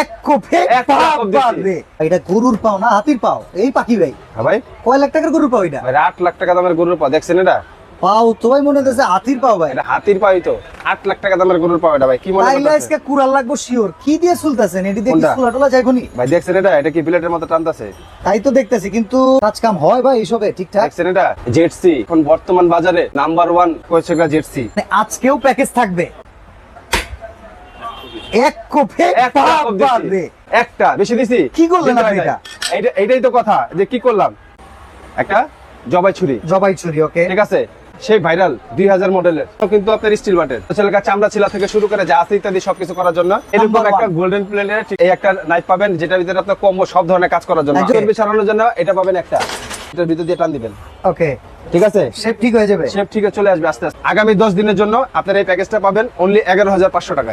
এক কোপে এক কোপ দিছি। বাবারে। এটা গরুর পাও না হাতির পাও? এই পাখি ভাই হ্যাঁ ভাই, কয় লাখ টাকার গরুর পাও এটা? ভাই 8 লাখ টাকা দামের গরুর পা দেখছেন এটা? পাও তো ভাই মনে হচ্ছে হাতির পাও ভাই। এটা হাতির পাই তো, 8 লাখ টাকা দামের গরুর পা এটা ভাই, কি মনে তাইলে করতেছেন? আজকে কুড়াল লাগবো শিওর। কি দিয়ে চুলতেছেন? এটি দিয়ে কি কোনটা? চুলা টলা যাইবনি? ভাই দেখছেন এটা কি প্লেটের মতো টানতাছে? তাই তো দেখতেছি, কিন্তু কাজ কাম হয় ভাই এসবে ঠিকঠাক? দেখছেন এটা জেটসি, এখন বর্তমান বাজারে নাম্বার 1 কইছে জেটসি। মানে আজকেও প্যাকেজ থাকবে এক কোপে একটা কোপ দিছি। বাবারে। একটা বেশি দিছি। কি করলেন দিতে আপনি হয় নাই। এটা? এইটাই তো কথা যে কি করলাম, একটা জবাই ছুরি, জবাই ছুরি, ওকে। ঠিক আছে, সেই ভাইরাল 2000 মডেলের, কিন্তু আপনার স্টিল বাটের ছেলেকা চামড়া ছিলা থেকে শুরু করে যা আছে ইত্যাদি সবকিছু করার জন্য এরকম Number একটা one। গোল্ডেন প্লেনের এই একটা নাইফ পাবেন, যেটার ভিতরে আপনার কম্বো সব ধরনের কাজ করার জন্য, Okay. চর্বি ছাড়ানোর জন্য এটা পাবেন একটা, এটার ভিতর দিয়ে টান দিবেন, ওকে, ঠিক আছে, শেপ ঠিক হয়ে যাবে। শেপ ঠিক চলে আসবে আস্তে আস্তে। আগামী 10 দিনের জন্য আপনার এই প্যাকেজটা পাবেন অনলি 11500 টাকায়।